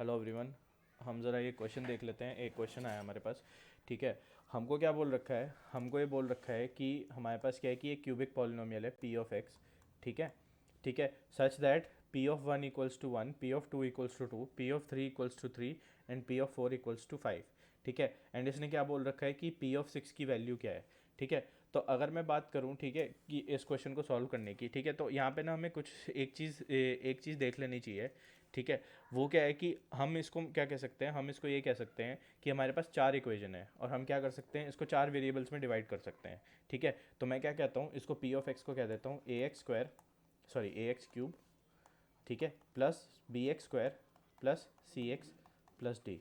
Hello everyone. हम ज़रा ये क्वेश्चन देख लेते हैं। एक क्वेश्चन आया हमारे पास। ठीक है, हमको क्या बोल रखा है, हमको ये बोल रखा है कि हमारे पास क्या है कि एक क्यूबिक पॉलिनोमियल है पी ऑफ एक्स। ठीक है, ठीक है, such that P of one equals to one, P of two equals to two, P of three equals to three and P of four equals to five. ठीक है, and इसने क्या बोल रखा है कि पी ऑफ सिक्स की वैल्यू क्या है। ठीक है, तो अगर मैं बात करूं, ठीक है, कि इस क्वेश्चन को सॉल्व करने की, ठीक है, तो यहाँ पे ना हमें कुछ एक चीज़ देख लेनी चाहिए। ठीक है, वो क्या है कि हम इसको क्या कह सकते हैं, हम इसको ये कह सकते हैं कि हमारे पास चार इक्वेशन है और हम क्या कर सकते हैं, इसको चार वेरिएबल्स में डिवाइड कर सकते हैं। ठीक है, तो मैं क्या कहता हूँ, इसको पी ऑफ एक्स को कह देता हूँ A X square, sorry A X cube, ठीक है, plus B X square plus C X plus D.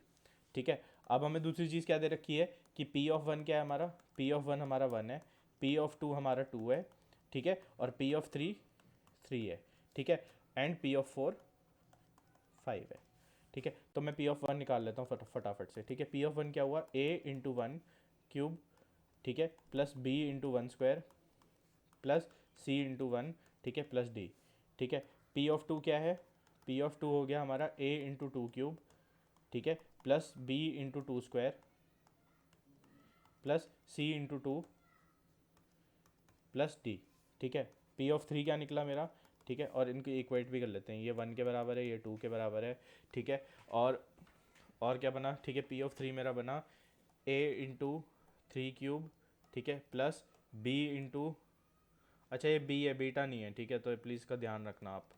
ठीक है, अब हमें दूसरी चीज़ क्या दे रखी है कि पी ऑफ वन क्या है हमारा, पी ऑफ वन हमारा वन है, पी ऑफ टू हमारा टू है, ठीक है, और पी ऑफ थ्री थ्री है। ठीक है, and P of four five है। ठीक है, तो मैं पी ऑफ वन निकाल लेता हूँ फटाफट से। ठीक है, पी ऑफ वन क्या हुआ, ए इंटू वन क्यूब, ठीक है, plus B into one square plus C into one, ठीक है, प्लस डी। ठीक है, पी ऑफ टू क्या है, पी ऑफ टू हो गया हमारा ए इंटू टू क्यूब, ठीक है, plus B into two square plus C into two plus D. ठीक है, पी ऑफ थ्री क्या निकला मेरा, ठीक है, और इनको इक्वेट भी कर लेते हैं, ये वन के बराबर है, ये टू के बराबर है। ठीक है, और क्या बना, ठीक है, पी ऑफ थ्री मेरा बना ए इंटू थ्री क्यूब, ठीक है, प्लस बी इंटू, अच्छा ये बी है, बीटा नहीं है, ठीक है, तो प्लीज़ का ध्यान रखना आप।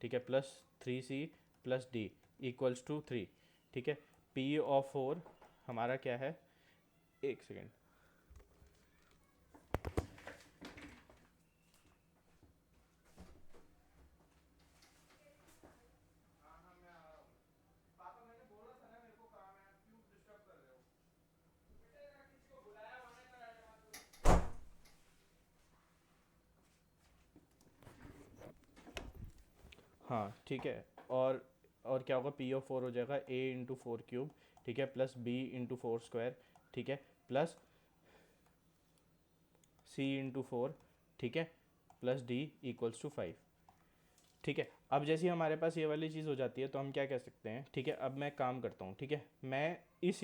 ठीक है, plus three C plus D equals to three. ठीक है, पी ऑफ फोर हमारा क्या है, एक सेकेंड। हाँ ठीक है, और क्या होगा, पी ऑफ फोर हो जाएगा ए इंटू फोर क्यूब, ठीक है, plus B into four square, ठीक है, प्लस सी इंटू फोर, ठीक है, plus D equals to five. ठीक है, अब जैसे ही हमारे पास ये वाली चीज़ हो जाती है तो हम क्या कह सकते हैं, ठीक है, अब मैं काम करता हूँ, ठीक है, मैं इस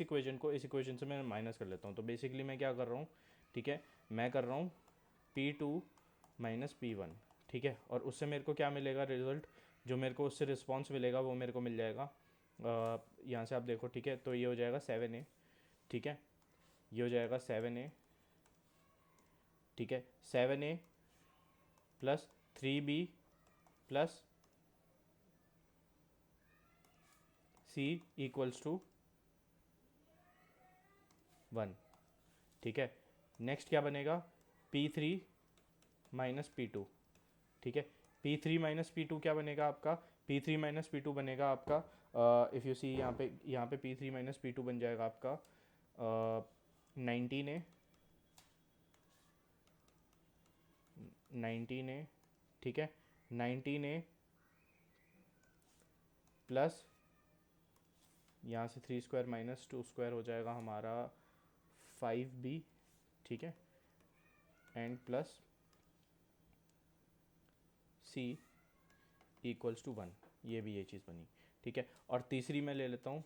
इक्वेशन को इस इक्वेशन से मैं माइनस कर लेता हूँ। तो बेसिकली मैं क्या कर रहा हूँ, ठीक है, मैं कर रहा हूँ P two minus P one. ठीक है, और उससे मेरे को क्या मिलेगा रिजल्ट, जो मेरे को उससे रिस्पॉन्स मिलेगा वो मेरे को मिल जाएगा, यहाँ से आप देखो, ठीक है, तो ये हो जाएगा सेवन ए। ठीक है, ये हो जाएगा सेवन ए, ठीक है, seven A plus three B plus C equals to one. ठीक है, नेक्स्ट क्या बनेगा, P three minus P two. ठीक है, P three minus P two क्या बनेगा आपका, P three minus P two बनेगा आपका, इफ़ यू सी यहाँ पे P three minus P two बन जाएगा आपका नाइनटीन ए, नाइनटीन ए, ठीक है, नाइनटीन ए प्लस यहाँ से three square minus two square हो जाएगा हमारा फाइव बी, ठीक है, and plus C equals to one. ये भी ये चीज़ बनी। ठीक है, और तीसरी मैं ले लेता हूँ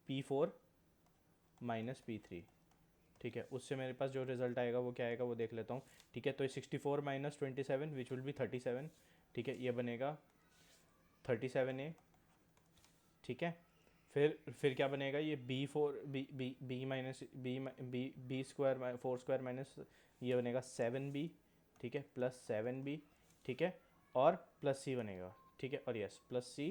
P four minus P three. ठीक है, उससे मेरे पास जो रिजल्ट आएगा वो क्या आएगा वो देख लेता हूँ। ठीक है, तो ये sixty four minus twenty seven which will be thirty seven. ठीक है, ये बनेगा थर्टी सेवन ए। ठीक है, फिर क्या बनेगा, ये B four B minus B square four square minus ये बनेगा सेवन बी, ठीक है, प्लस सेवन बी, ठीक है, और प्लस सी बनेगा। ठीक है, और yes plus C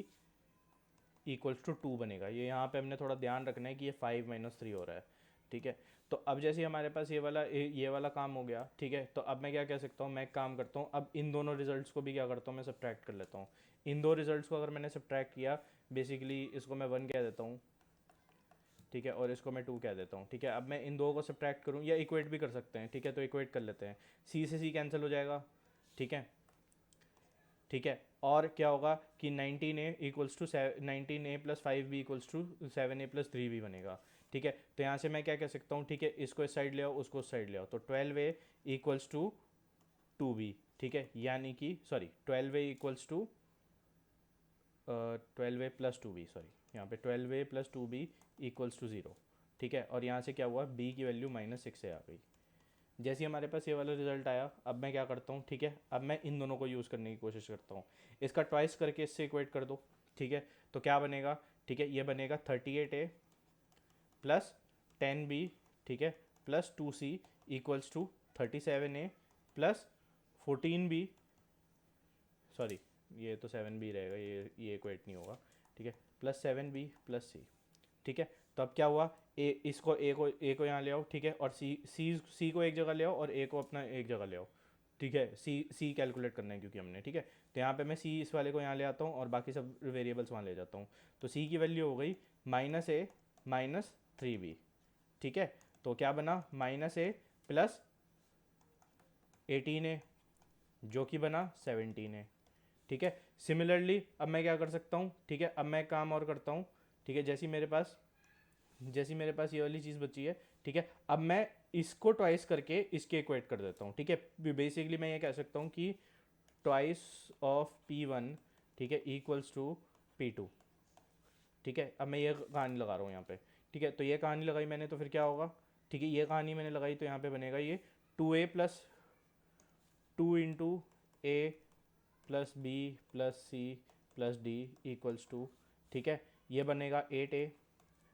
equals to two बनेगा। ये यहाँ पे हमने थोड़ा ध्यान रखना है कि ये फाइव माइनस थ्री हो रहा है। ठीक है, तो अब जैसे हमारे पास ये वाला काम हो गया, ठीक है, तो अब मैं क्या कह सकता हूँ, मैं एक काम करता हूँ, अब इन दोनों रिजल्ट्स को भी क्या करता हूँ, मैं सब्ट्रैक्ट कर लेता हूँ। इन दो रिजल्ट्स को अगर मैंने सब्ट्रैक्ट किया, बेसिकली इसको मैं वन कह देता हूँ, ठीक है, और इसको मैं टू कह देता हूँ। ठीक है, अब मैं इन दो को सब्ट्रैक्ट करूँ या इक्वेट भी कर सकते हैं। ठीक है, तो इक्वेट कर लेते हैं, सी से सी कैंसिल हो जाएगा। ठीक है, ठीक है, और क्या होगा कि nineteen A equals to nineteen A plus five B equals to seven A plus three B बनेगा। ठीक है, तो यहाँ से मैं क्या कह सकता हूँ, ठीक है, इसको इस साइड ले आओ, उसको उस साइड ले आओ, तो twelve A equals to two B. ठीक है, यानी कि sorry twelve A equals to 12a प्लस 2b, सॉरी यहाँ पे 12a प्लस 2b इक्वल्स टू 0, ठीक है। और यहाँ से क्या हुआ, b की वैल्यू -6a आ गई। जैसे ही हमारे पास ये वाला रिजल्ट आया, अब मैं क्या करता हूँ, ठीक है, अब मैं इन दोनों को यूज़ करने की कोशिश करता हूँ। इसका ट्वाइस करके इससे इक्वेट कर दो, ठीक है। तो क्या बनेगा, ठीक है, ये बनेगा 38a प्लस 10b, ठीक है, plus 2c equals to 37a plus 14b, sorry ये तो 7b रहेगा, ये इक्वेट नहीं होगा, ठीक है, प्लस 7b प्लस c, ठीक है। तो अब क्या हुआ, ए को यहाँ ले आओ, ठीक है, और सी को एक जगह ले आओ और ए को अपना एक जगह ले आओ, ठीक है। सी कैलकुलेट करना है क्योंकि हमने, ठीक है। तो यहाँ पे मैं सी इस वाले को यहाँ ले आता हूँ और बाकी सब वेरिएबल्स वहाँ ले जाता हूँ। तो सी की वैल्यू हो गई -a -3b, ठीक है। तो क्या बना, -a प्लस 18a जो कि बना 17a, ठीक है। सिमिलरली अब मैं क्या कर सकता हूँ, ठीक है, अब मैं एक काम और करता हूँ, ठीक है। जैसी मेरे पास ये वाली चीज़ बची है, ठीक है, अब मैं इसको ट्वाइस करके इसके इक्वेट कर देता हूँ, ठीक है। बेसिकली मैं ये कह सकता हूँ कि ट्वाइस ऑफ P1, ठीक है, इक्वल्स टू P2, ठीक है। अब मैं ये कहानी लगा रहा हूँ यहाँ पे, ठीक है। तो ये कहानी लगाई मैंने, तो फिर क्या होगा, ठीक है, ये कहानी मैंने लगाई, तो यहाँ पे बनेगा ये 2a plus 2 into A plus B plus C plus D equals to, ठीक है, ये बनेगा 8a,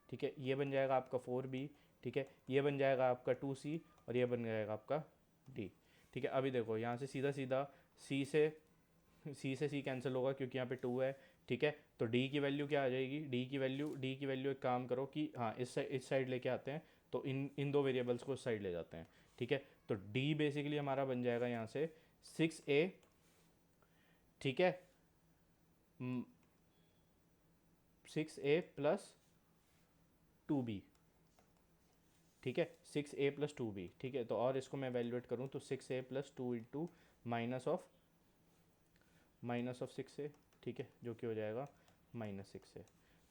ठीक है, ये बन जाएगा आपका 4b, ठीक है, ये बन जाएगा आपका 2c और ये बन जाएगा आपका d, ठीक है। अभी देखो यहाँ से सीधा सीधा c से c कैंसिल होगा क्योंकि यहाँ पे 2 है, ठीक है। तो d की वैल्यू क्या आ जाएगी, d की वैल्यू एक काम करो कि हाँ इस साइड लेके आते हैं, तो इन दो वेरिएबल्स को उस साइड ले जाते हैं, ठीक है। तो d बेसिकली हमारा बन जाएगा यहाँ से 6a, ठीक है, 6a प्लस 2b, ठीक है, 6a प्लस 2b, ठीक है। तो और इसको मैं वैल्यूएट करूँ तो 6a plus 2 into minus of 6a, ठीक है, जो कि हो जाएगा -6a।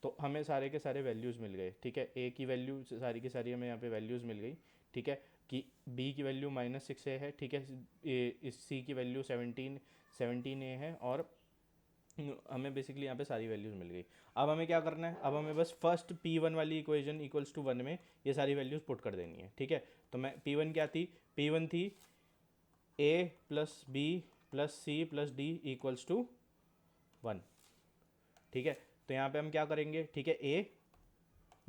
तो हमें सारे के सारे वैल्यूज़ मिल गए, ठीक है। a की वैल्यू सारी की सारी हमें यहाँ पे वैल्यूज़ मिल गई, ठीक है, कि b की वैल्यू -6a है, ठीक है, इस c की वैल्यू 17a है और हमें बेसिकली यहाँ पे सारी वैल्यूज़ मिल गई। अब हमें क्या करना है, अब हमें बस फर्स्ट P1 वाली इक्वेशन इक्वल्स टू 1 में ये सारी वैल्यूज़ पुट कर देनी है, ठीक है। तो मैं P1 क्या थी, P1 थी a plus B plus C plus D equals to 1, ठीक है। तो यहाँ पे हम क्या करेंगे, ठीक है, a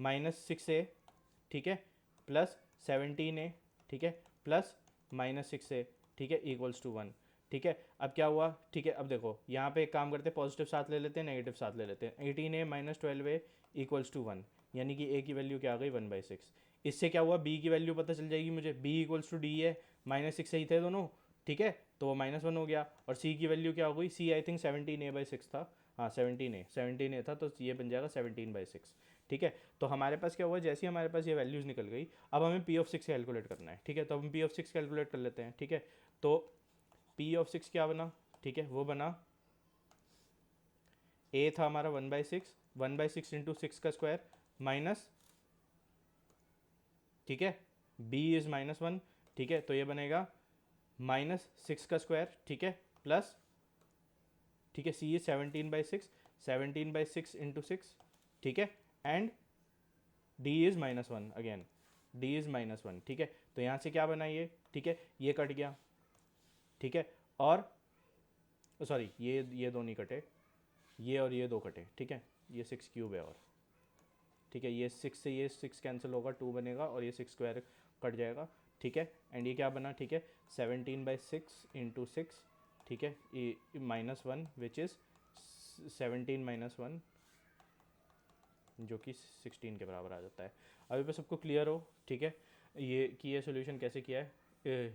-6a, ठीक है, प्लस 17a, ठीक है, प्लस -6a, ठीक है, इक्वल्स टू 1, ठीक है। अब क्या हुआ, ठीक है, अब देखो यहाँ पे एक काम करते हैं, पॉजिटिव साथ ले लेते हैं, नेगेटिव साथ ले लेते हैं। 18a minus 12a equals to 1, यानी कि a की वैल्यू क्या आ गई 1/6। इससे क्या हुआ, b की वैल्यू पता चल जाएगी मुझे, b इक्वल्स टू डी है, -6 ही थे दोनों, ठीक है, तो वो -1 हो गया। और c की वैल्यू क्या हो गई, c आई थिंक 17a/6 था, हाँ 17a था, तो ये बन जाएगा 17/6, ठीक है। तो हमारे पास क्या हुआ, जैसे ही हमारे पास ये वैल्यूज़ निकल गई, अब हमें p(6) कैलकुलेट करना है, ठीक है। तो हम p(6) कैलकुलेट कर लेते हैं, ठीक है। तो p(6) क्या बना, ठीक है, वो बना a था हमारा 1/6 इंटू 6 का स्क्वायर माइनस, ठीक है, b इज़ -1, ठीक है, तो ये बनेगा -6 का स्क्वायर, ठीक है, प्लस, ठीक है, c इज 17/6 इंटू 6, ठीक है, and d is -1 again, d is -1, ठीक है। तो यहाँ से क्या बना ये, ठीक है, ये कट गया, ठीक है, और सॉरी ये दो नहीं कटे, ये और ये दो कटे, ठीक है, ये 6³ है और, ठीक है, ये 6 से ये 6 कैंसिल होगा, 2 बनेगा और ये 6 स्क्वायर कट जाएगा, ठीक है, एंड ये क्या बना, ठीक है, 17/6 इंटू 6, ठीक है, -1 विच इज़ 17 - 1 जो कि 16 के बराबर आ जाता है। अभी बस सबको क्लियर हो, ठीक है, ये सोल्यूशन कैसे किया है।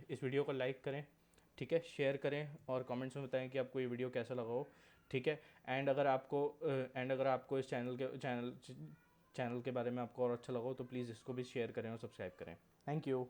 इस वीडियो को लाइक करें, ठीक है, शेयर करें और कमेंट्स में बताएं कि आपको ये वीडियो कैसा लगा हो, ठीक है। एंड अगर आपको इस चैनल के बारे में आपको और अच्छा लगा हो तो प्लीज़ इसको भी शेयर करें और सब्सक्राइब करें। Thank you.